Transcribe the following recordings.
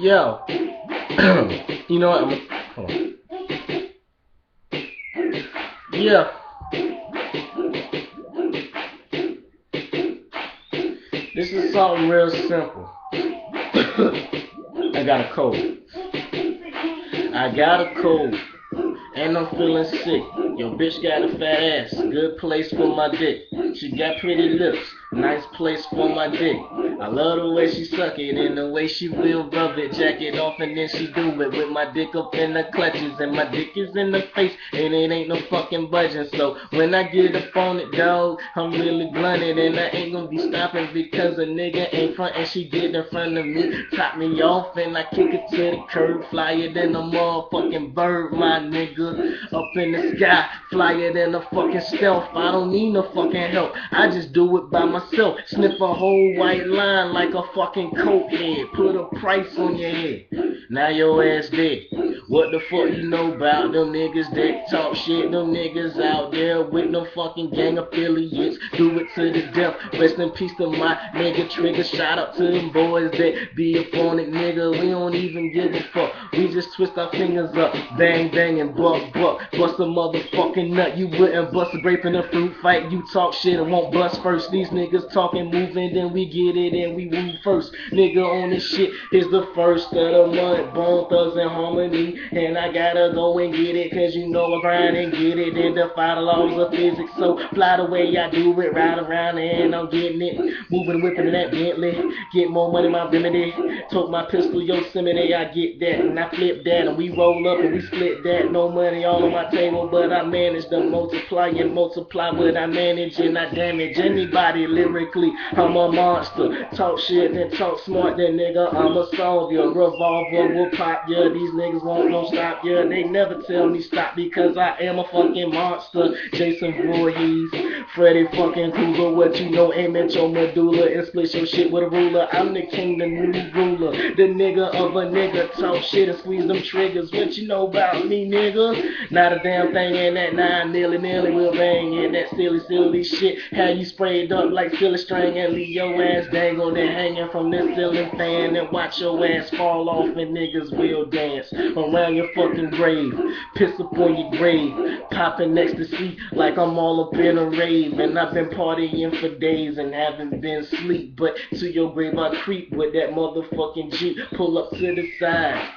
Yo, you know what? Hold on. Yeah, this is something real simple. I got a cold. I got a cold. And I'm feeling sick. Yo, bitch got a fat ass. Good place for my dick. She got pretty lips. Nice place for my dick. I love the way she suck it and the way she will rub it. Jack it off and then she do it with my dick up in the clutches. And my dick is in the face and it ain't no fucking budging. So when I get up on it, dog, I'm really blunted. And I ain't gonna be stopping because a nigga ain't front and she get in front of me. Top me off and I kick it to the curb. Flyer than a motherfucking bird, my nigga. Up in the sky, flyer than a fucking stealth. I don't need no fucking help, I just do it by myself. Sniff a whole white line like a fucking coke head. Put a price on your head, now your ass dead. What the fuck you know about them niggas that talk shit? Them niggas out there with no fucking gang affiliates. Do it to the death. Rest in peace to my nigga Trigger. Shout out to them boys that be up on it, nigga. We don't even give a fuck. We just twist our fingers up, bang bang and buck buck. Bust a motherfucking nut. You wouldn't bust a grape in a fruit fight. You talk shit and won't bust first. These niggas talking, moving, then we get it and we move first. Nigga on this shit is the first of the month. Bone Thugs and Harmony. And I gotta go and get it, cause you know I grind and get it and defy the laws of physics. So fly the way I do it, ride around and I'm getting it. Moving, whipping in that Bentley. Get more money, my remedy. Took my pistol, Yosemite, I get that. And I flip that and we roll up and we split that. No money all on my table, but I manage to multiply and multiply what I manage. And I damage anybody lyrically. I'm a monster. Talk shit and talk smart, then nigga, I'm a soldier. Revolver will pop, yeah, these niggas won't no stop, yeah, they never tell me stop because I am a fucking monster. Jason Voorhees, Freddy fucking Krueger, what you know, aim at your medulla and split your shit with a ruler. I'm the king, the new ruler, the nigga of a nigga. Talk shit and squeeze them triggers. What you know about me, nigga? Not a damn thing in that 9 nilly will bang in that silly shit. How you sprayed up like silly string and leave your ass dangled and hanging from this ceiling fan and watch your ass fall off and niggas will dance around your fucking grave, piss up on your grave, popping ecstasy like I'm all up in a rave. And I've been partying for days and haven't been sleep, but to your grave I creep with that motherfucking Jeep. Pull up to the side,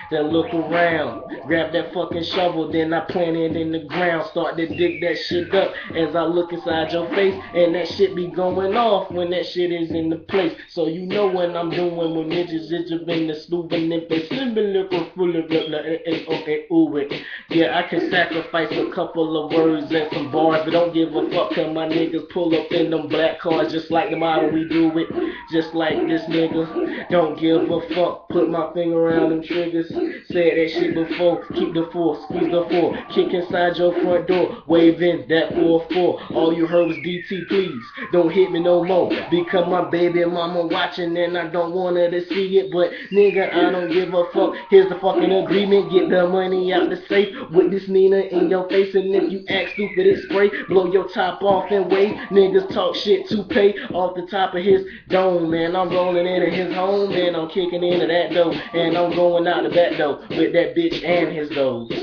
then look around, grab that fucking shovel, then I plant it in the ground, start to dig that shit up as I look inside your face, and that shit be going off when that shit is in the place. So you know what I'm doing when niggas is in the snooping if they slimming liquor full of okay, ooh it. Yeah, I can sacrifice a couple of words and some bars, but don't give a fuck till my niggas pull up in them black cars just like the model we do it, just like this nigga. Don't give a fuck, put my finger around them triggers. Said that shit before, keep the 4, squeeze the 4, kick inside your front door, wave in that 4-4. All you heard was DT, please, don't hit me no more, because my baby mama watching and I don't want her to see it, but nigga, I don't give a fuck. Here's the fucking agreement, get the money out the safe, with this Nina in your face, and if you act stupid, it's spray, blow your top off and wait. Niggas talk shit to pay off the top of his dome, man. I'm rolling into his home, and I'm kicking into that door, and I'm going out the back door with that bitch and his dogs.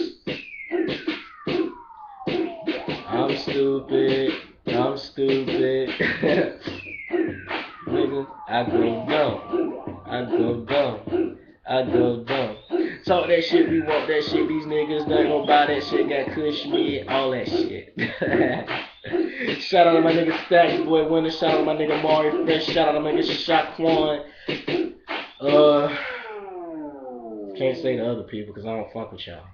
I'm stupid, nigga, I go dumb. Talk that shit, we want that shit, these niggas not gonna buy that shit, got cushy, all that shit. Shout out to my nigga Stacks, boy Winter, shout out to my nigga Mari Fresh, shout out to my nigga Shaquan. Can't say to other people because I don't fuck with y'all.